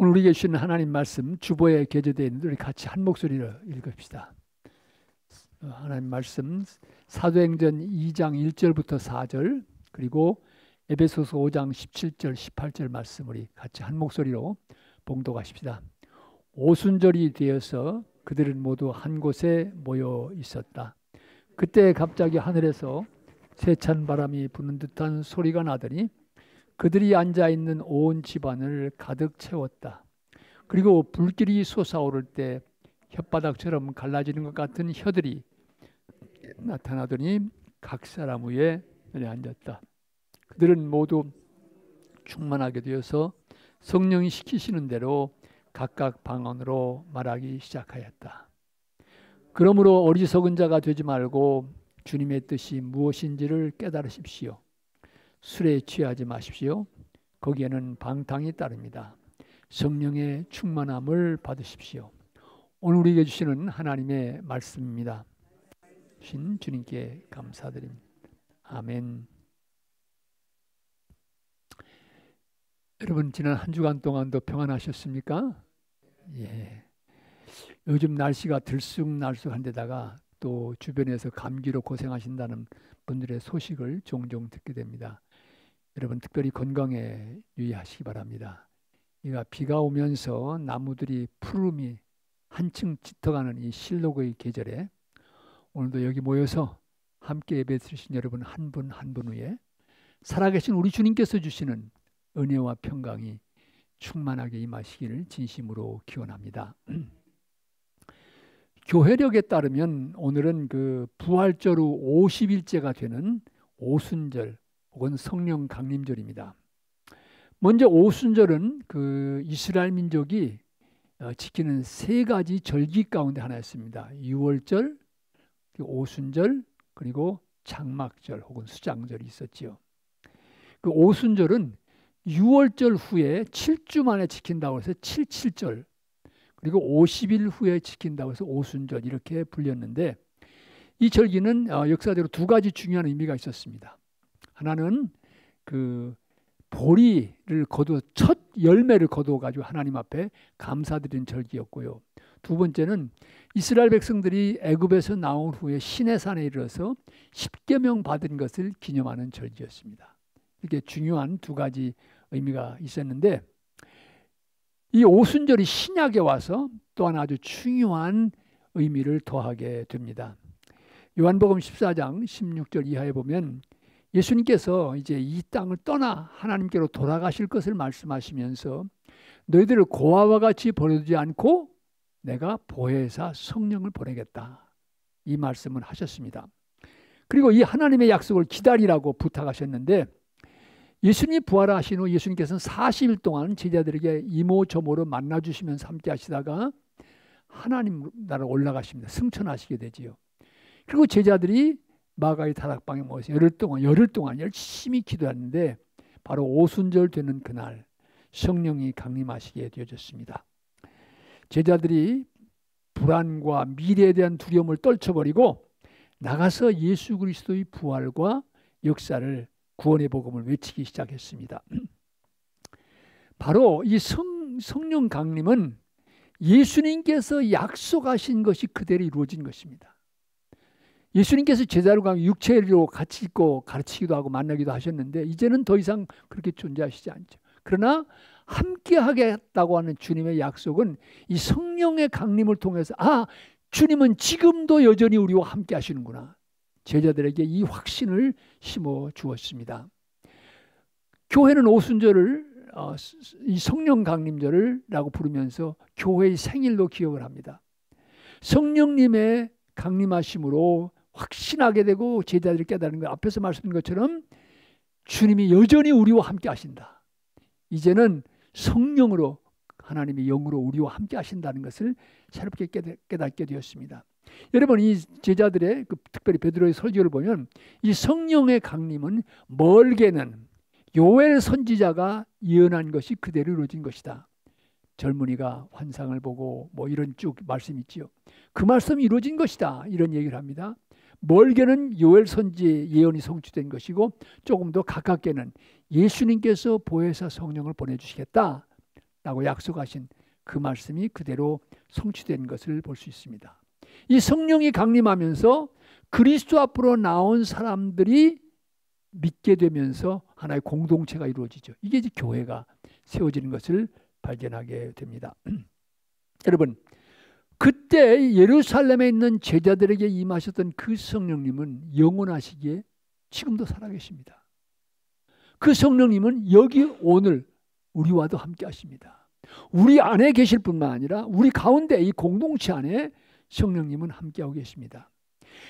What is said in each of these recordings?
오늘 우리에게 주시는 하나님 말씀 주보에 게재되어 있는데 우리 같이 한 목소리로 읽읍시다. 하나님 말씀 사도행전 2장 1절부터 4절 그리고 에베소서 5장 17절 18절 말씀 우리 같이 한 목소리로 봉독하십시다. 오순절이 되어서 그들은 모두 한 곳에 모여 있었다. 그때 갑자기 하늘에서 세찬 바람이 부는 듯한 소리가 나더니 그들이 앉아있는 온 집안을 가득 채웠다. 그리고 불길이 솟아오를 때 혓바닥처럼 갈라지는 것 같은 혀들이 나타나더니 각 사람 위에 앉았다. 그들은 모두 충만하게 되어서 성령이 시키시는 대로 각각 방언으로 말하기 시작하였다. 그러므로 어리석은 자가 되지 말고 주님의 뜻이 무엇인지를 깨달으십시오. 술에 취하지 마십시오. 거기에는 방탕이 따릅니다. 성령의 충만함을 받으십시오. 오늘 우리에게 주시는 하나님의 말씀입니다. 주신 주님께 감사드립니다. 아멘. 여러분 지난 한 주간 동안도 평안하셨습니까? 예. 요즘 날씨가 들쑥날쑥한데다가 또 주변에서 감기로 고생하신다는 분들의 소식을 종종 듣게 됩니다. 여러분 특별히 건강에 유의하시기 바랍니다. 비가 오면서 나무들이 푸름이 한층 짙어가는 이 실록의 계절에 오늘도 여기 모여서 함께 예배 드리신 여러분 한 분 한 분 위에 살아계신 우리 주님께서 주시는 은혜와 평강이 충만하게 임하시기를 진심으로 기원합니다. 교회력에 따르면 오늘은 그 부활절 후 50일째가 되는 오순절 혹은 성령 강림절입니다. 먼저 오순절은 그 이스라엘 민족이 지키는 세 가지 절기 가운데 하나였습니다. 유월절, 오순절, 그리고 장막절 혹은 수장절이 있었지요. 그 오순절은 유월절 후에 7주 만에 지킨다고 해서 77절, 그리고 50일 후에 지킨다고 해서 오순절 이렇게 불렸는데 이 절기는 역사적으로 두 가지 중요한 의미가 있었습니다. 하나는 그 보리를 거두어 첫 열매를 거두어 가지고 하나님 앞에 감사드리는 절기였고요. 두 번째는 이스라엘 백성들이 애굽에서 나온 후에 시내산에 이르러서 십계명 받은 것을 기념하는 절기였습니다. 이렇게 중요한 두 가지 의미가 있었는데 이 오순절이 신약에 와서 또한 아주 중요한 의미를 더하게 됩니다. 요한복음 14장 16절 이하에 보면 예수님께서 이제 이 땅을 떠나 하나님께로 돌아가실 것을 말씀하시면서 너희들을 고아와 같이 버려두지 않고 내가 보혜사 성령을 보내겠다. 이 말씀을 하셨습니다. 그리고 이 하나님의 약속을 기다리라고 부탁하셨는데 예수님이 부활하신 후 예수님께서는 40일 동안 제자들에게 이모저모로 만나주시면서 함께 하시다가 하나님 나라로 올라가십니다. 승천하시게 되지요. 그리고 제자들이 마가의 다락방에 모여서 열흘 동안 열심히 기도했는데 바로 오순절 되는 그날 성령이 강림하시게 되어졌습니다. 제자들이 불안과 미래에 대한 두려움을 떨쳐버리고 나가서 예수 그리스도의 부활과 역사를 구원의 복음을 외치기 시작했습니다. 바로 이 성령 강림은 예수님께서 약속하신 것이 그대로 이루어진 것입니다. 예수님께서 제자로 가면 육체로 같이 있고 가르치기도 하고 만나기도 하셨는데 이제는 더 이상 그렇게 존재하시지 않죠. 그러나 함께 하겠다고 하는 주님의 약속은 이 성령의 강림을 통해서 주님은 지금도 여전히 우리와 함께 하시는구나. 제자들에게 이 확신을 심어 주었습니다. 교회는 오순절을 이 성령 강림절이라고 부르면서 교회의 생일로 기억을 합니다. 성령님의 강림하심으로 확신하게 되고 제자들이 깨달은 것 앞에서 말씀드린 것처럼 주님이 여전히 우리와 함께 하신다. 이제는 성령으로 하나님의 영으로 우리와 함께 하신다는 것을 새롭게 깨닫게 되었습니다. 여러분 이 제자들의 특별히 베드로의 설교를 보면 이 성령의 강림은 멀게는 요엘 선지자가 예언한 것이 그대로 이루어진 것이다. 젊은이가 환상을 보고 이런 쭉 말씀이 있지요. 그 말씀이 이루어진 것이다. 이런 얘기를 합니다. 멀게는 요엘 선지의 예언이 성취된 것이고 조금 더 가깝게는 예수님께서 보혜사 성령을 보내주시겠다. 라고 약속하신 그 말씀이 그대로 성취된 것을 볼 수 있습니다. 이 성령이 강림하면서 그리스도 앞으로 나온 사람들이 믿게 되면서 하나의 공동체가 이루어지죠. 이게 이제 교회가 세워지는 것을 발견하게 됩니다. 여러분, 그때 예루살렘에 있는 제자들에게 임하셨던 그 성령님은 영원하시기에 지금도 살아계십니다. 그 성령님은 여기 오늘 우리와도 함께 하십니다. 우리 안에 계실 뿐만 아니라 우리 가운데 이 공동체 안에 성령님은 함께하고 계십니다.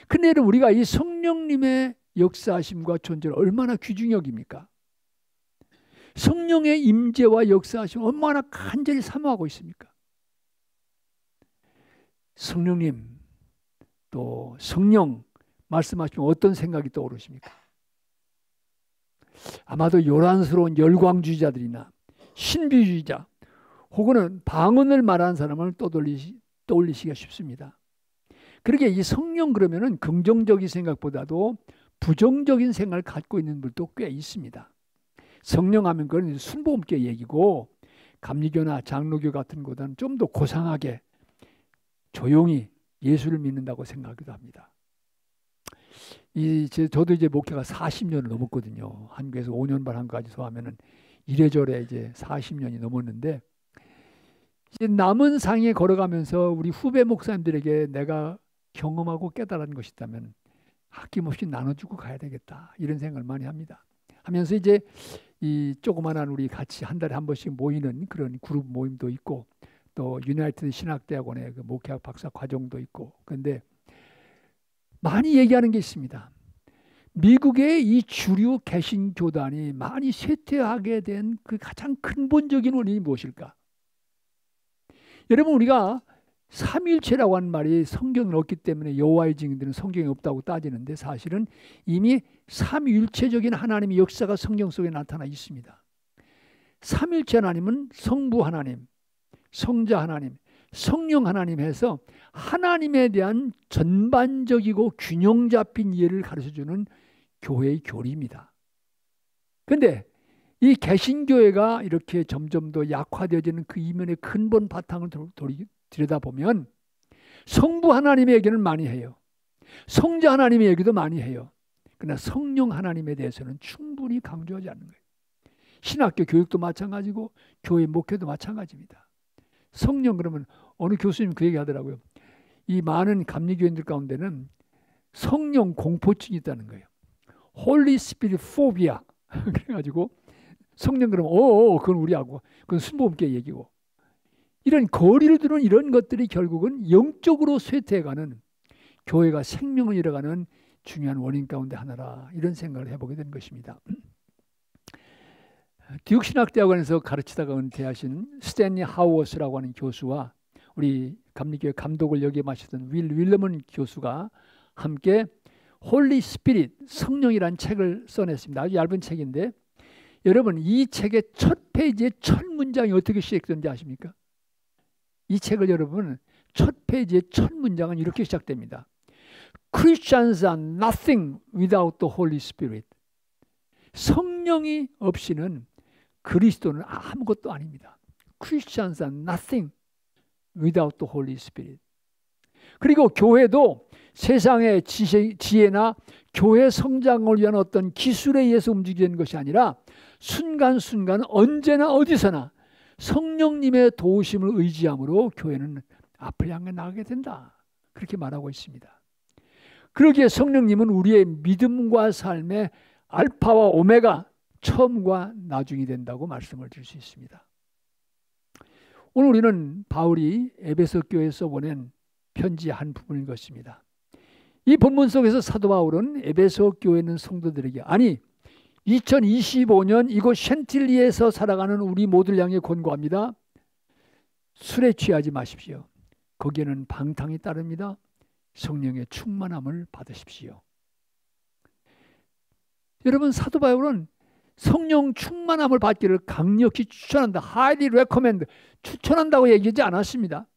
근데 여러분, 우리가 이 성령님의 역사하심과 존재를 얼마나 귀중히 여깁니까? 성령의 임재와 역사하심 얼마나 간절히 사모하고 있습니까? 성령님, 또 성령 말씀하시면 어떤 생각이 떠오르십니까? 아마도 요란스러운 열광주의자들이나 신비주의자 혹은 방언을 말하는 사람을 떠올리시기가 쉽습니다. 그러게 이 성령 그러면은 긍정적인 생각보다도 부정적인 생각을 갖고 있는 분도 꽤 있습니다. 성령 하면 그건 순복음교 얘기고 감리교나 장로교 같은 곳은 좀 더 고상하게 조용히 예수를 믿는다고 생각하기도 합니다. 저도 이제 목회가 40년을 넘었거든요. 한국에서 5년 반 한국까지 소하면은 이래저래 이제 40년이 넘었는데, 이제 남은 상에 걸어가면서 우리 후배 목사님들에게 내가 경험하고 깨달은 것이 있다면 아낌없이 나눠주고 가야 되겠다, 이런 생각을 많이 합니다. 하면서 이제 이 조그만한 우리 같이 한 달에 한 번씩 모이는 그런 그룹 모임도 있고, 또 유나이티드 신학대학원의 그 목회학 박사 과정도 있고, 그런데 많이 얘기하는 게 있습니다. 미국의 이 주류 개신교단이 많이 쇠퇴하게 된 그 가장 근본적인 원인이 무엇일까? 여러분, 우리가 삼위일체라고 하는 말이 성경에 없기 때문에 여호와의 증인들은 성경에 없다고 따지는데, 사실은 이미 삼위일체적인 하나님의 역사가 성경 속에 나타나 있습니다. 삼위일체 하나님은 성부 하나님, 성자 하나님, 성령 하나님 해서 하나님에 대한 전반적이고 균형 잡힌 이해를 가르쳐주는 교회의 교리입니다. 그런데 이 개신교회가 이렇게 점점 더 약화되어지는 그 이면의 근본 바탕을 들여다보면 성부 하나님의 얘기는 많이 해요. 성자 하나님의 얘기도 많이 해요. 그러나 성령 하나님에 대해서는 충분히 강조하지 않는 거예요. 신학교 교육도 마찬가지고 교회 목회도 마찬가지입니다. 성령 그러면 어느 교수님 그 얘기 하더라고요. 이 많은 감리교인들 가운데는 성령 공포증이 있다는 거예요. Holy Spirit Phobia. 그래가지고 성령 그러면 그건 우리하고, 그건 순복음교회 얘기고, 이런 거리를 두는 이런 것들이 결국은 영적으로 쇠퇴해가는, 교회가 생명을 잃어가는 중요한 원인 가운데 하나라, 이런 생각을 해보게 된 것입니다. 듀크 신학대학원에서 가르치다가 은퇴하신 스탠리 하우어스라고 하는 교수와 우리 감리교회 감독을 역임하셨던 윌 윌러먼 교수가 함께 홀리 스피릿, 성령이라는 책을 써냈습니다. 아주 얇은 책인데, 여러분 이 책의 첫 페이지의 첫 문장이 어떻게 시작되는지 아십니까? 이 책을 여러분 첫 페이지의 첫 문장은 이렇게 시작됩니다. Christians are nothing without the Holy Spirit. 성령이 없이는 그리스도는 아무것도 아닙니다. Christians are nothing without the Holy Spirit. 그리고 교회도 세상의 지혜나 교회 성장을 위한 어떤 기술에 의해서 움직이는 것이 아니라 순간순간 언제나 어디서나 성령님의 도우심을 의지함으로 교회는 앞을 향해 나가게 된다, 그렇게 말하고 있습니다. 그러기에 성령님은 우리의 믿음과 삶의 알파와 오메가, 처음과 나중이 된다고 말씀을 드릴 수 있습니다. 오늘 우리는 바울이 에베소 교회에서 보낸 편지의 한 부분인 것입니다. 이 본문 속에서 사도 바울은 에베소 교회 있는 성도들에게, 아니 2025년 이곳 챈틸리에서 살아가는 우리 모두를 향해 권고합니다. 술에 취하지 마십시오. 거기에는 방탕이 따릅니다. 성령의 충만함을 받으십시오. 여러분, 사도 바울은 성령 충만함을 받기를 강력히 추천한다, highly recommend, 추천한다고 얘기하지 않았습니다.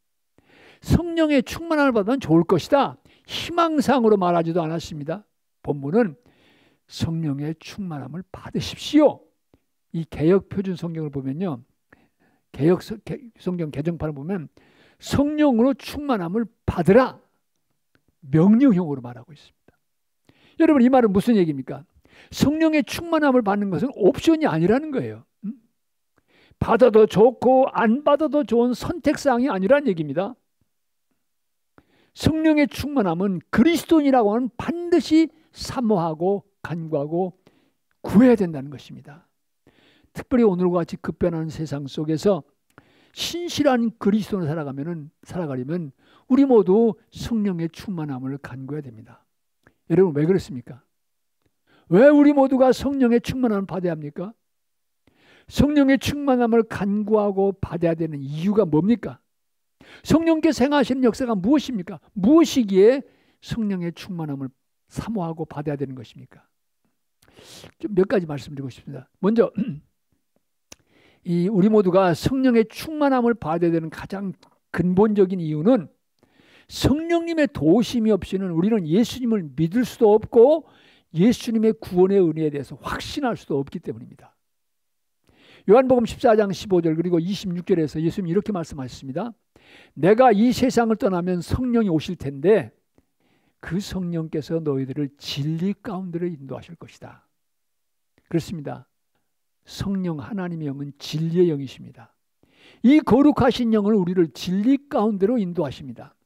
성령의 충만함을 받으면 좋을 것이다, 희망상으로 말하지도 않았습니다. 본문은 성령의 충만함을 받으십시오. 이 개역 표준 성경을 보면요, 성경 개정판을 보면 성령으로 충만함을 받으라 명령형으로 말하고 있습니다. 여러분 이 말은 무슨 얘기입니까? 성령의 충만함을 받는 것은 옵션이 아니라는 거예요. 받아도 좋고 안 받아도 좋은 선택사항이 아니라는 얘기입니다. 성령의 충만함은 그리스도인이라고 하면 반드시 사모하고 간구하고 구해야 된다는 것입니다. 특별히 오늘과 같이 급변하는 세상 속에서 신실한 그리스도인으로 살아가려면 우리 모두 성령의 충만함을 간구해야 됩니다. 여러분 왜 그렇습니까? 왜 우리 모두가 성령의 충만함을 받아야 합니까? 성령의 충만함을 간구하고 받아야 되는 이유가 뭡니까? 성령께서 행하시는 역사가 무엇입니까? 무엇이기에 성령의 충만함을 사모하고 받아야 되는 것입니까? 좀 몇 가지 말씀드리고 싶습니다. 먼저 우리 모두가 성령의 충만함을 받아야 되는 가장 근본적인 이유는 성령님의 도우심이 없이는 우리는 예수님을 믿을 수도 없고 예수님의 구원의 은혜에 대해서 확신할 수도 없기 때문입니다. 요한복음 14장 15절 그리고 26절에서 예수님이 이렇게 말씀하셨습니다. 내가 이 세상을 떠나면 성령이 오실 텐데 그 성령께서 너희들을 진리 가운데로 인도하실 것이다. 그렇습니다. 성령 하나님의 영은 진리의 영이십니다. 이 거룩하신 영은 우리를 진리 가운데로 인도하십니다.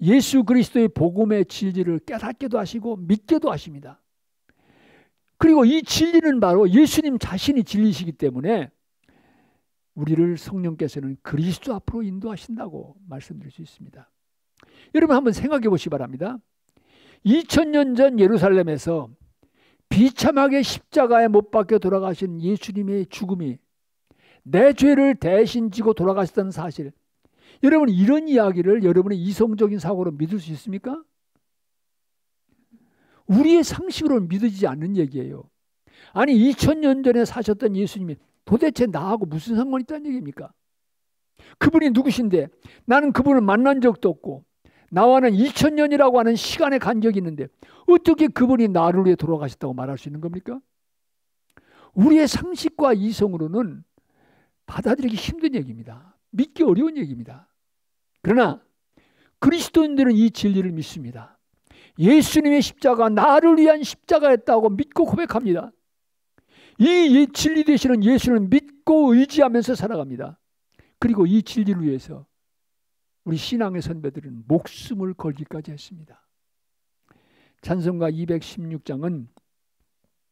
예수 그리스도의 복음의 진리를 깨닫게도 하시고 믿게도 하십니다. 그리고 이 진리는 바로 예수님 자신이 진리시기 때문에 우리를 성령께서는 그리스도 앞으로 인도하신다고 말씀드릴 수 있습니다. 여러분 한번 생각해 보시기 바랍니다. 2000년 전 예루살렘에서 비참하게 십자가에 못 박혀 돌아가신 예수님의 죽음이 내 죄를 대신 지고 돌아가셨다는 사실, 여러분 이런 이야기를 여러분의 이성적인 사고로 믿을 수 있습니까? 우리의 상식으로는 믿어지지 않는 얘기예요. 아니 2000년 전에 사셨던 예수님이 도대체 나하고 무슨 상관이 있다는 얘기입니까? 그분이 누구신데 나는 그분을 만난 적도 없고 나와는 2000년이라고 하는 시간의 간격이 있는데 어떻게 그분이 나를 위해 돌아가셨다고 말할 수 있는 겁니까? 우리의 상식과 이성으로는 받아들이기 힘든 얘기입니다. 믿기 어려운 얘기입니다. 그러나 그리스도인들은 이 진리를 믿습니다. 예수님의 십자가 나를 위한 십자가였다고 믿고 고백합니다. 이 진리 되시는 예수를 믿고 의지하면서 살아갑니다. 그리고 이 진리를 위해서 우리 신앙의 선배들은 목숨을 걸기까지 했습니다. 찬송가 216장은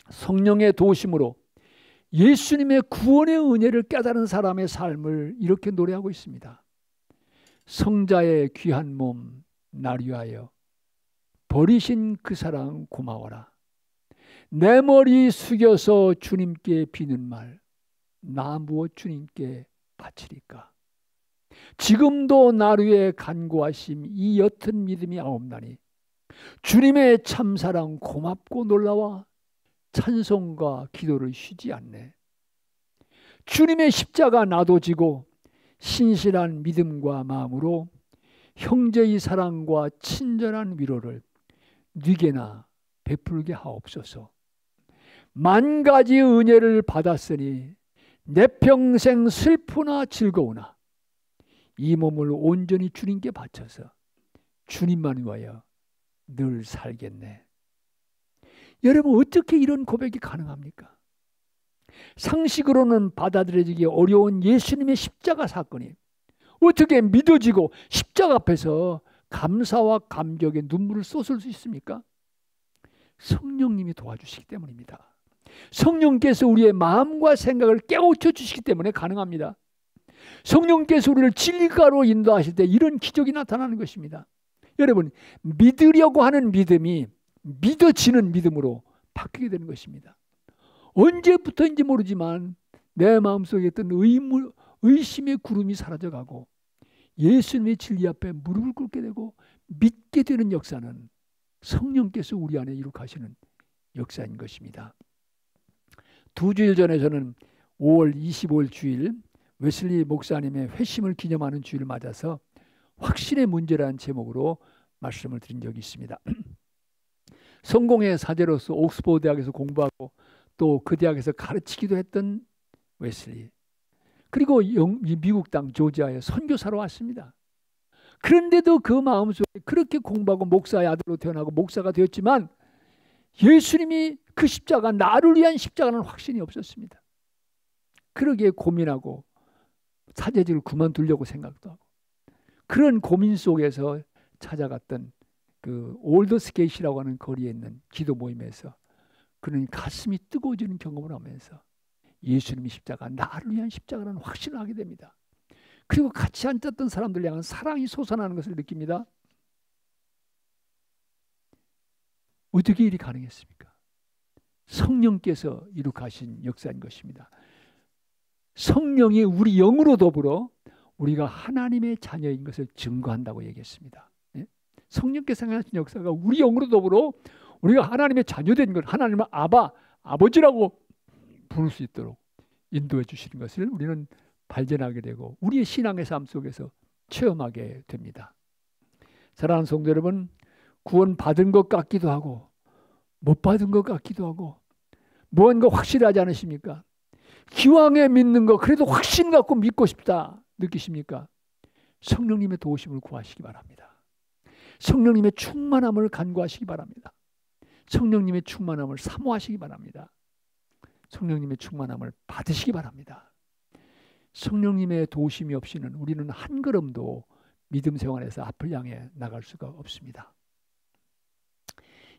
성령의 도우심으로 예수님의 구원의 은혜를 깨달은 사람의 삶을 이렇게 노래하고 있습니다. 성자의 귀한 몸 날 위하여 버리신 그 사랑 고마워라. 내 머리 숙여서 주님께 비는 말 나 무엇 주님께 바치리까. 지금도 나를 위해 간구하심 이 옅은 믿음이 아옵나니 주님의 참사랑 고맙고 놀라와 찬송과 기도를 쉬지 않네. 주님의 십자가 나도 지고 신실한 믿음과 마음으로 형제의 사랑과 친절한 위로를 네게나 베풀게 하옵소서. 만 가지 은혜를 받았으니 내 평생 슬프나 즐거우나 이 몸을 온전히 주님께 바쳐서 주님만 위하여 늘 살겠네. 여러분 어떻게 이런 고백이 가능합니까? 상식으로는 받아들여지기 어려운 예수님의 십자가 사건이 어떻게 믿어지고 십자가 앞에서 감사와 감격의 눈물을 쏟을 수 있습니까? 성령님이 도와주시기 때문입니다. 성령께서 우리의 마음과 생각을 깨우쳐 주시기 때문에 가능합니다. 성령께서 우리를 진리가로 인도하실 때 이런 기적이 나타나는 것입니다. 여러분 믿으려고 하는 믿음이 믿어지는 믿음으로 바뀌게 되는 것입니다. 언제부터인지 모르지만 내 마음속에 있던 의심의 구름이 사라져가고 예수님의 진리 앞에 무릎을 꿇게 되고 믿게 되는 역사는 성령께서 우리 안에 이룩하시는 역사인 것입니다. 2주일 전에 저는 5월 25일 주일 웨슬리 목사님의 회심을 기념하는 주일을 맞아서 확신의 문제라는 제목으로 말씀을 드린 적이 있습니다. 성공의 사제로서 옥스퍼드 대학에서 공부하고 또 그 대학에서 가르치기도 했던 웨슬리. 그리고 미국 땅 조지아에 선교사로 왔습니다. 그런데도 그 마음속에 그렇게 공부하고 목사의 아들로 태어나고 목사가 되었지만 예수님이 그 십자가, 나를 위한 십자가는 확신이 없었습니다. 그러기에 고민하고 사제직을 그만두려고 생각도 하고, 그런 고민 속에서 찾아갔던 그 올더스게이트라고 하는 거리에 있는 기도 모임에서 그는 가슴이 뜨거워지는 경험을 하면서 예수님의 십자가, 나를 위한 십자가라는 확신을 하게 됩니다. 그리고 같이 앉았던 사람들 향한 사랑이 솟아나는 것을 느낍니다. 어떻게 일이 가능했습니까? 성령께서 이룩하신 역사인 것입니다. 성령이 우리 영으로 더불어 우리가 하나님의 자녀인 것을 증거한다고 얘기했습니다. 성령께서 행하신 역사가 우리 영으로 더불어 우리가 하나님의 자녀된 것, 하나님을 아버지라고 부를 수 있도록 인도해 주시는 것을 우리는 발견하게 되고 우리의 신앙의 삶 속에서 체험하게 됩니다. 사랑하는 성도 여러분, 구원 받은 것 같기도 하고 못 받은 것 같기도 하고 뭔가 확실하지 않으십니까? 기왕에 믿는 거 그래도 확신 갖고 믿고 싶다 느끼십니까? 성령님의 도우심을 구하시기 바랍니다. 성령님의 충만함을 간구하시기 바랍니다. 성령님의 충만함을 사모하시기 바랍니다. 성령님의 충만함을 받으시기 바랍니다. 성령님의 도우심이 없이는 우리는 한 걸음도 믿음 생활에서 앞을 향해 나갈 수가 없습니다.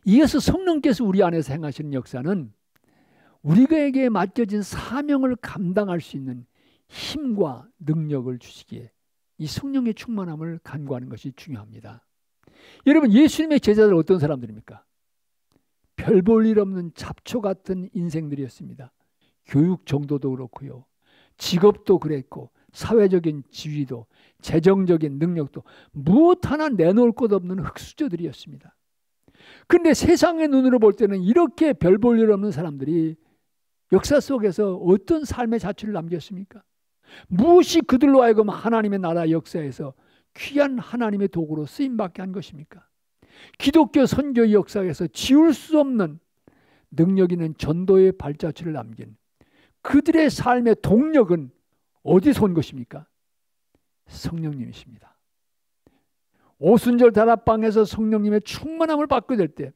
이어서 성령께서 우리 안에서 행하시는 역사는 우리에게 맡겨진 사명을 감당할 수 있는 힘과 능력을 주시기에 이 성령의 충만함을 간구하는 것이 중요합니다. 여러분, 예수님의 제자들 어떤 사람들입니까? 별 볼 일 없는 잡초 같은 인생들이었습니다. 교육 정도도 그렇고요. 직업도 그랬고 사회적인 지위도 재정적인 능력도 무엇 하나 내놓을 것 없는 흙수저들이었습니다. 그런데 세상의 눈으로 볼 때는 이렇게 별 볼 일 없는 사람들이 역사 속에서 어떤 삶의 자취를 남겼습니까? 무엇이 그들로 하여금 하나님의 나라 역사에서 귀한 하나님의 도구로 쓰임받게 한 것입니까? 기독교 선교의 역사에서 지울 수 없는 능력 있는 전도의 발자취를 남긴 그들의 삶의 동력은 어디서 온 것입니까? 성령님이십니다. 오순절 다락방에서 성령님의 충만함을 받게 될 때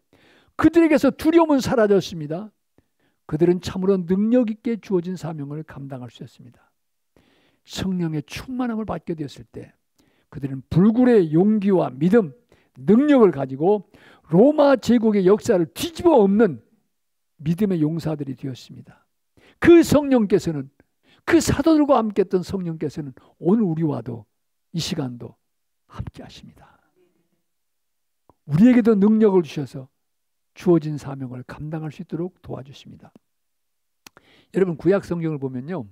그들에게서 두려움은 사라졌습니다. 그들은 참으로 능력 있게 주어진 사명을 감당할 수 있었습니다. 성령의 충만함을 받게 되었을 때 그들은 불굴의 용기와 믿음, 능력을 가지고 로마 제국의 역사를 뒤집어 엎는 믿음의 용사들이 되었습니다. 그 성령께서는, 그 사도들과 함께 했던 성령께서는 오늘 우리와도 이 시간도 함께 하십니다. 우리에게도 능력을 주셔서 주어진 사명을 감당할 수 있도록 도와주십니다. 여러분, 구약 성경을 보면요,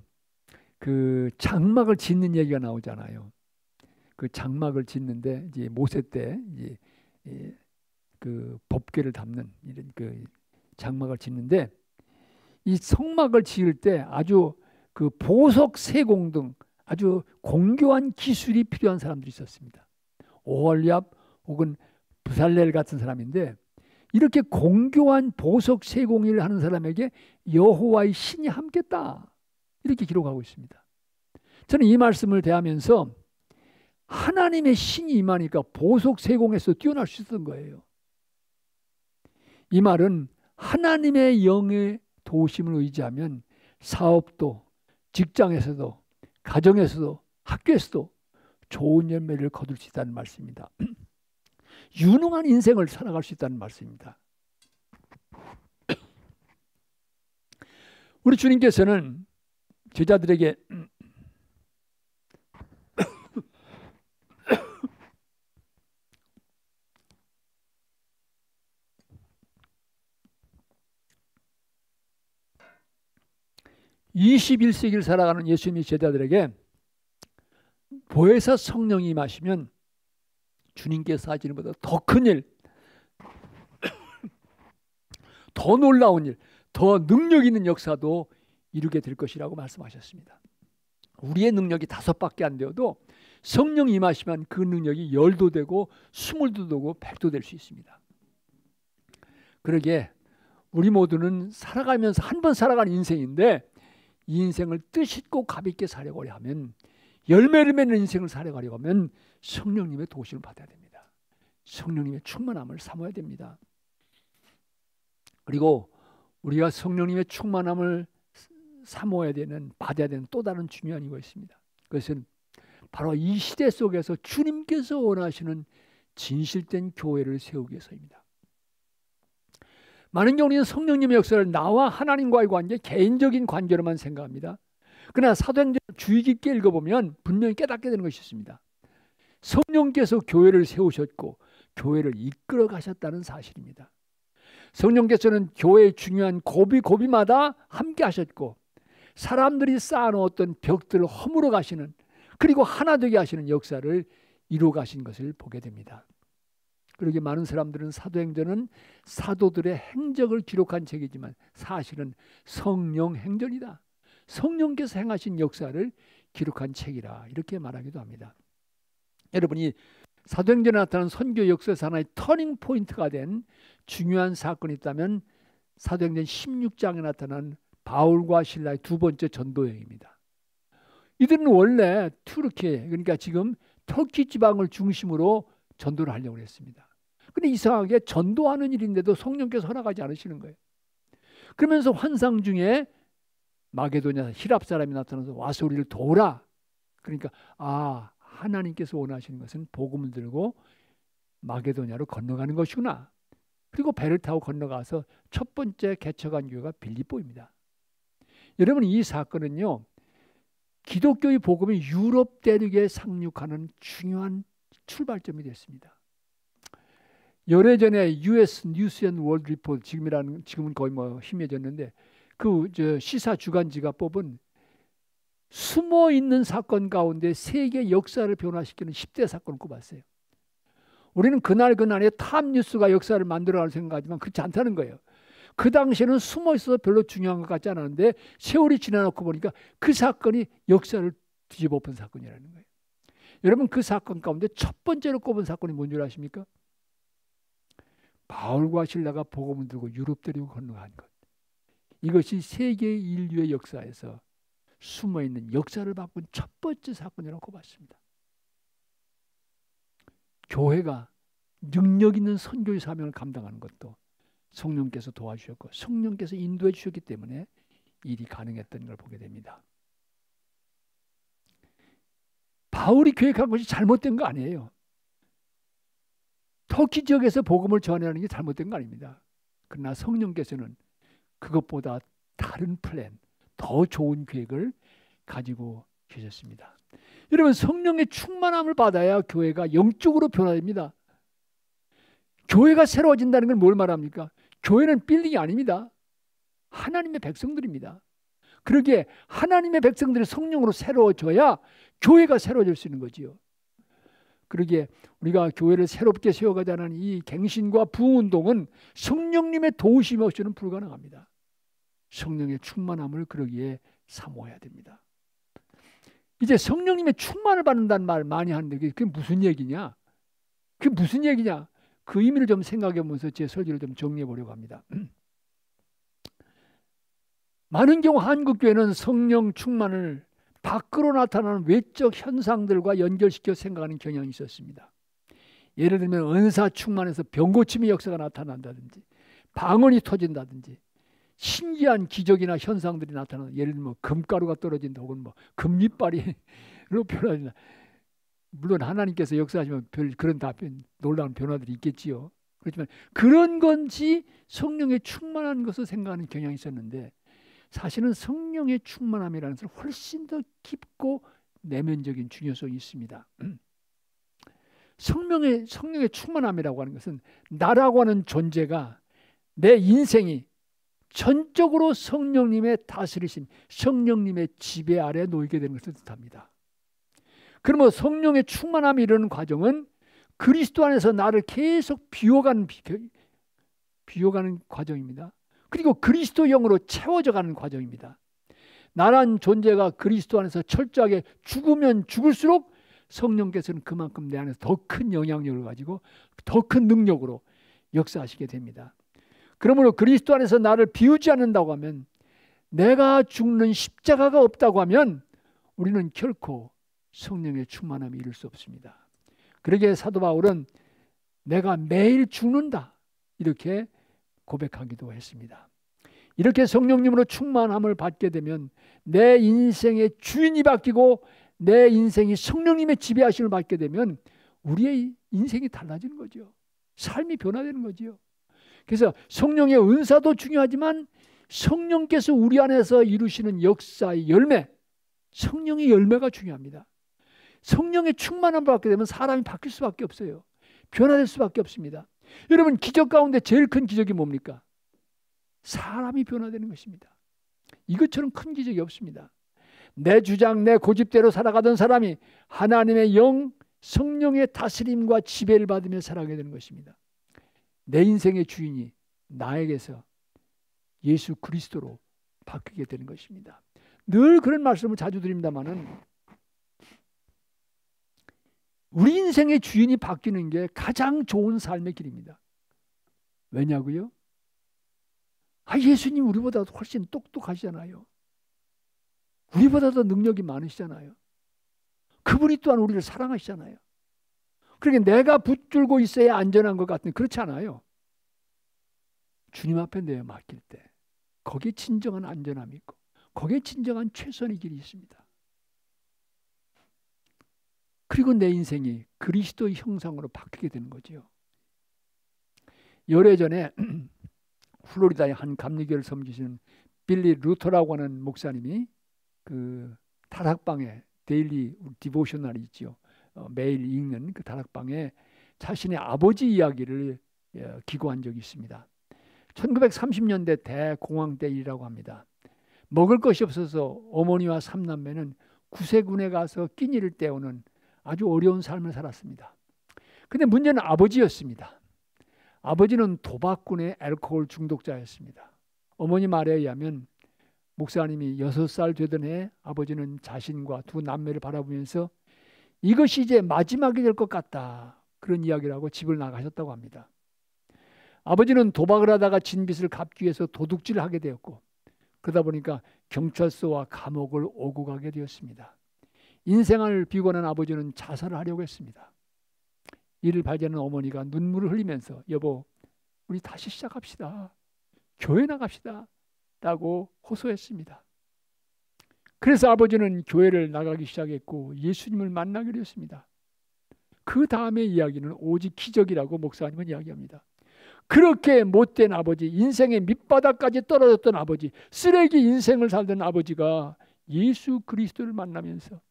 그 장막을 짓는 얘기가 나오잖아요. 그 장막을 짓는데 이제 모세 때 이제 그 법궤를 담는 이런 그 장막을 짓는데 이 성막을 지을 때 아주 그 보석 세공 등 아주 공교한 기술이 필요한 사람들이 있었습니다. 오홀리압 혹은 부살렐 같은 사람인데 이렇게 공교한 보석 세공을 하는 사람에게 여호와의 신이 함께했다 이렇게 기록하고 있습니다. 저는 이 말씀을 대하면서 하나님의 신이 임하니까 보석 세공에서 뛰어날 수 있었던 거예요. 이 말은 하나님의 영의 도우심을 의지하면 사업도, 직장에서도, 가정에서도, 학교에서도 좋은 열매를 거둘 수 있다는 말씀입니다. 유능한 인생을 살아갈 수 있다는 말씀입니다. 우리 주님께서는 제자들에게 (21세기를) 살아가는 예수님의 제자들에게 보혜사 성령이 임하시면 주님께서 하시는 것보다 더 큰 일, 더 놀라운 일, 더 능력 있는 역사도 이루게 될 것이라고 말씀하셨습니다. 우리의 능력이 5밖에 안 되어도 성령이 임하시면 그 능력이 10도 되고 20도 되고 100도 될 수 있습니다. 그러기에 우리 모두는 살아가면서 한 번 살아가는 인생인데 이 인생을 뜻있고 가볍게 살려고 하면, 열매를 맺는 인생을 살아가려고 하면 성령님의 도우심을 받아야 됩니다. 성령님의 충만함을 사모해야 됩니다. 그리고 우리가 성령님의 충만함을 사모해야 되는, 받아야 되는 또 다른 중요한 이유가 있습니다. 그것은 바로 이 시대 속에서 주님께서 원하시는 진실된 교회를 세우기 위해서입니다. 많은 경우 우리는 성령님의 역사를 나와 하나님과의 관계, 개인적인 관계로만 생각합니다. 그러나 사도행전 주의 깊게 읽어보면 분명히 깨닫게 되는 것이 있습니다. 성령께서 교회를 세우셨고 교회를 이끌어 가셨다는 사실입니다. 성령께서는 교회의 중요한 고비고비마다 함께 하셨고, 사람들이 쌓아놓았던 벽들을 허물어 가시는, 그리고 하나 되게 하시는 역사를 이루어 가신 것을 보게 됩니다. 그러게 많은 사람들은 사도행전은 사도들의 행적을 기록한 책이지만 사실은 성령 행전이다, 성령께서 행하신 역사를 기록한 책이라 이렇게 말하기도 합니다. 여러분이 사도행전에 나타난 선교 역사에서 하나의 터닝 포인트가 된 중요한 사건이 있다면 사도행전 16장에 나타난 바울과 실라의 두 번째 전도 여행입니다. 이들은 원래 튀르키예, 그러니까 지금 터키 지방을 중심으로 전도를 하려고 했습니다. 근데 이상하게 전도하는 일인데도 성령께서 허락하지 않으시는 거예요. 그러면서 환상 중에 마게도냐 히랍 사람이 나타나서 와서 우리를 도우라. 그러니까 하나님께서 원하시는 것은 복음을 들고 마게도냐로 건너가는 것이구나. 그리고 배를 타고 건너가서 첫 번째 개척한 교회가 빌립보입니다. 여러분, 이 사건은요, 기독교의 복음이 유럽 대륙에 상륙하는 중요한 출발점이 됐습니다. 열해 전에 US 뉴스 앤 월드 리포트, 지금은 거의 희미해졌는데, 시사 주간지가 뽑은 숨어 있는 사건 가운데 세계 역사를 변화시키는 10대 사건을 꼽았어요. 우리는 그날의 탑 뉴스가 역사를 만들어갈 생각하지만 그렇지 않다는 거예요. 그 당시에는 숨어 있어서 별로 중요한 것 같지 않았는데 세월이 지나놓고 보니까 그 사건이 역사를 뒤집어 엎은 사건이라는 거예요. 여러분, 그 사건 가운데 첫 번째로 꼽은 사건이 뭔 줄 아십니까? 바울과 실라가 복음을 들고 유럽 대륙을 건너간 것. 이것이 세계 인류의 역사에서 숨어있는 역사를 바꾼 첫 번째 사건이라고 꼽았습니다. 교회가 능력 있는 선교의 사명을 감당하는 것도 성령께서 도와주셨고 성령께서 인도해 주셨기 때문에 일이 가능했던 걸 보게 됩니다. 바울이 계획한 것이 잘못된 거 아니에요. 터키 지역에서 복음을 전하는 게 잘못된 거 아닙니다. 그러나 성령께서는 그것보다 다른 플랜, 더 좋은 계획을 가지고 계셨습니다. 여러분, 성령의 충만함을 받아야 교회가 영적으로 변화됩니다. 교회가 새로워진다는 건 뭘 말합니까? 교회는 빌딩이 아닙니다. 하나님의 백성들입니다. 그러기에 하나님의 백성들이 성령으로 새로워져야 교회가 새로워질 수 있는 거지요. 그러기에 우리가 교회를 새롭게 세워가자는 이 갱신과 부흥운동은 성령님의 도우심이 없이는 불가능합니다. 성령의 충만함을 그러기에 사모해야 됩니다. 이제 성령님의 충만을 받는다는 말 많이 하는데 그게 무슨 얘기냐? 그게 무슨 얘기냐? 그 의미를 좀 생각해 보면서 제 설교를 좀 정리해 보려고 합니다. 많은 경우 한국교회는 성령 충만을 밖으로 나타나는 외적 현상들과 연결시켜 생각하는 경향이 있었습니다. 예를 들면 은사 충만해서 병고침의 역사가 나타난다든지 방언이 터진다든지 신기한 기적이나 현상들이 나타나는, 예를 들면 금가루가 떨어진다 혹은 금이빨이로 변화된다. 물론 하나님께서 역사하시면 그런 놀라운 변화들이 있겠지요. 그렇지만 그런 건지 성령의 충만한 것을 생각하는 경향이 있었는데 사실은 성령의 충만함이라는 것은 훨씬 더 깊고 내면적인 중요성이 있습니다. 성령의 충만함이라고 하는 것은 나라고 하는 존재가, 내 인생이 전적으로 성령님의 다스리심, 성령님의 지배 아래 놓이게 되는 것을 뜻합니다. 그러면 성령의 충만함이 이르는 과정은 그리스도 안에서 나를 계속 비워가는 과정입니다. 그리고 그리스도 영으로 채워져가는 과정입니다. 나란 존재가 그리스도 안에서 철저하게 죽으면 죽을수록 성령께서는 그만큼 내 안에서 더 큰 영향력을 가지고 더 큰 능력으로 역사하시게 됩니다. 그러므로 그리스도 안에서 나를 비우지 않는다고 하면 내가 죽는 십자가가 없다고 하면 우리는 결코 성령의 충만함을 이룰 수 없습니다. 그러기에 사도 바울은 내가 매일 죽는다 이렇게 고백하기도 했습니다. 이렇게 성령님으로 충만함을 받게 되면 내 인생의 주인이 바뀌고 내 인생이 성령님의 지배하심을 받게 되면 우리의 인생이 달라지는 거죠. 삶이 변화되는 거죠. 그래서 성령의 은사도 중요하지만 성령께서 우리 안에서 이루시는 역사의 열매, 성령의 열매가 중요합니다. 성령의 충만함을 받게 되면 사람이 바뀔 수밖에 없어요. 변화될 수밖에 없습니다. 여러분, 기적 가운데 제일 큰 기적이 뭡니까? 사람이 변화되는 것입니다. 이것처럼 큰 기적이 없습니다. 내 주장, 내 고집대로 살아가던 사람이 하나님의 영, 성령의 다스림과 지배를 받으며 살아가게 되는 것입니다. 내 인생의 주인이 나에게서 예수 그리스도로 바뀌게 되는 것입니다. 늘 그런 말씀을 자주 드립니다마는 우리 인생의 주인이 바뀌는 게 가장 좋은 삶의 길입니다. 왜냐고요? 예수님 우리보다 훨씬 똑똑하시잖아요. 우리보다 더 능력이 많으시잖아요. 그분이 또한 우리를 사랑하시잖아요. 그러니까 내가 붙들고 있어야 안전한 것 같은, 그렇지 않아요. 주님 앞에 내어 맡길 때 거기에 진정한 안전함이 있고 거기에 진정한 최선의 길이 있습니다. 그리고 내 인생이 그리스도의 형상으로 바뀌게 되는 거죠. 열흘 전에 플로리다의 한 감리교를 섬기시는 빌리 루터라고 하는 목사님이 그 다락방에 데일리 디보셔널이 있죠. 매일 읽는 그 다락방에 자신의 아버지 이야기를 기고한 적이 있습니다. 1930년대 대공황 때 일이라고 합니다. 먹을 것이 없어서 어머니와 삼남매는 구세군에 가서 끼니를 때우는 아주 어려운 삶을 살았습니다. 근데 문제는 아버지였습니다. 아버지는 도박꾼의 알코올 중독자였습니다. 어머니 말에 의하면 목사님이 6살 되던 해 아버지는 자신과 두 남매를 바라보면서 이것이 이제 마지막이 될 것 같다, 그런 이야기를 하고 집을 나가셨다고 합니다. 아버지는 도박을 하다가 진 빚을 갚기 위해서 도둑질을 하게 되었고, 그러다 보니까 경찰서와 감옥을 오고 가게 되었습니다. 인생을 비관한 아버지는 자살을 하려고 했습니다. 이를 발견한 어머니가 눈물을 흘리면서 여보, 우리 다시 시작합시다. 교회 나갑시다 라고 호소했습니다. 그래서 아버지는 교회를 나가기 시작했고 예수님을 만나게 되었습니다. 그 다음의 이야기는 오직 기적이라고 목사님은 이야기합니다. 그렇게 못된 아버지, 인생의 밑바닥까지 떨어졌던 아버지, 쓰레기 인생을 살던 아버지가 예수 그리스도를 만나면서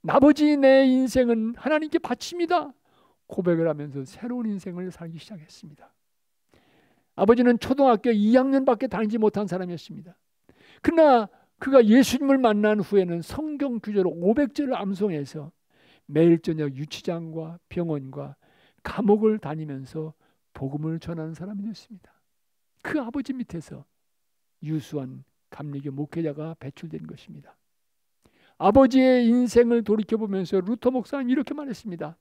아버지, 내 인생은 하나님께 바칩니다 고백을 하면서 새로운 인생을 살기 시작했습니다. 아버지는 초등학교 2학년밖에 다니지 못한 사람이었습니다. 그러나 그가 예수님을 만난 후에는 성경 구절을 500절을 암송해서 매일 저녁 유치장과 병원과 감옥을 다니면서 복음을 전하는 사람이 됐습니다. 그 아버지 밑에서 유수한 감리교 목회자가 배출된 것입니다. 아버지의 인생을 돌이켜보면서 루터 목사는 이렇게 말했습니다.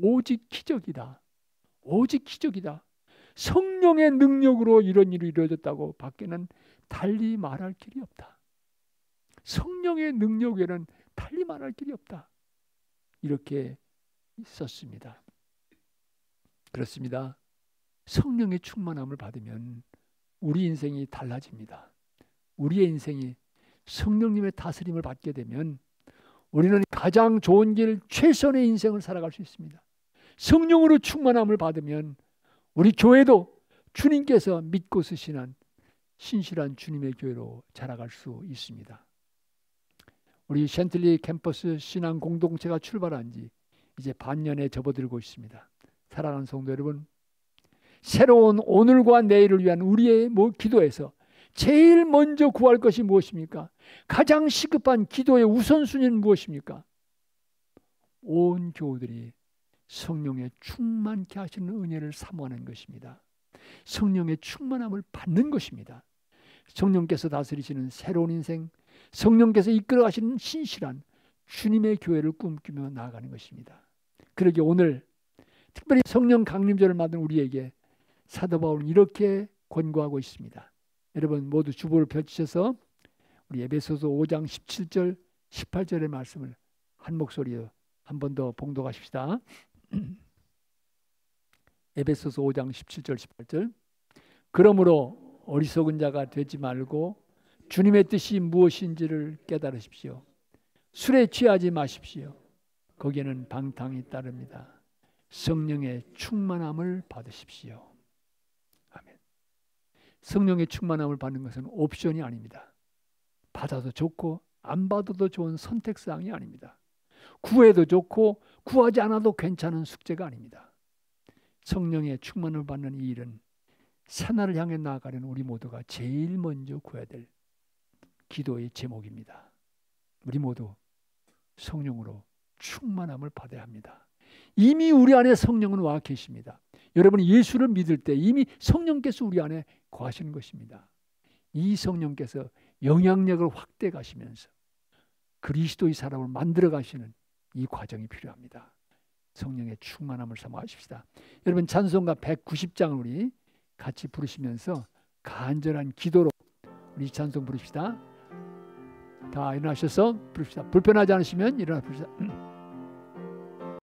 오직 기적이다. 오직 기적이다. 성령의 능력으로 이런 일이 이루어졌다고 밖에는 달리 말할 길이 없다. 성령의 능력에는 달리 말할 길이 없다. 이렇게 썼습니다. 그렇습니다. 성령의 충만함을 받으면 우리 인생이 달라집니다. 우리의 인생이 성령님의 다스림을 받게 되면 우리는 가장 좋은 길, 최선의 인생을 살아갈 수 있습니다. 성령으로 충만함을 받으면 우리 교회도 주님께서 믿고 쓰시는 신실한 주님의 교회로 자라갈 수 있습니다. 우리 챈틀리 캠퍼스 신앙 공동체가 출발한 지 이제 반년에 접어들고 있습니다. 사랑하는 성도 여러분, 새로운 오늘과 내일을 위한 우리의 기도에서 제일 먼저 구할 것이 무엇입니까? 가장 시급한 기도의 우선순위는 무엇입니까? 온 교우들이 성령의 충만케 하시는 은혜를 사모하는 것입니다. 성령의 충만함을 받는 것입니다. 성령께서 다스리시는 새로운 인생, 성령께서 이끌어 가시는 신실한 주님의 교회를 꿈꾸며 나아가는 것입니다. 그러기에 오늘 특별히 성령 강림절을 맞은 우리에게 사도 바울은 이렇게 권고하고 있습니다. 여러분 모두 주보를 펼치셔서 우리 에베소서 5장 17절 18절의 말씀을 한 목소리로 한 번 더 봉독하십시다. 에베소서 5장 17절 18절. 그러므로 어리석은 자가 되지 말고 주님의 뜻이 무엇인지를 깨달으십시오. 술에 취하지 마십시오. 거기에는 방탕이 따릅니다. 성령의 충만함을 받으십시오. 아멘. 성령의 충만함을 받는 것은 옵션이 아닙니다. 받아도 좋고 안 받아도 좋은 선택사항이 아닙니다. 구해도 좋고 구하지 않아도 괜찮은 숙제가 아닙니다. 성령의 충만을 받는 이 일은 새날을 향해 나아가려는 우리 모두가 제일 먼저 구해야 될 기도의 제목입니다. 우리 모두 성령으로 충만함을 받아야 합니다. 이미 우리 안에 성령은 와 계십니다. 여러분이 예수를 믿을 때 이미 성령께서 우리 안에 거하시는 것입니다. 이 성령께서 영향력을 확대해 가시면서 그리스도의 사람을 만들어 가시는 이 과정이 필요합니다. 성령의 충만함을 사모하십시다. 여러분 찬송가 190장을 우리 같이 부르시면서 간절한 기도로 우리 찬송 부릅시다. 다 일어나셔서 부릅시다. 불편하지 않으시면 일어나 부릅시다.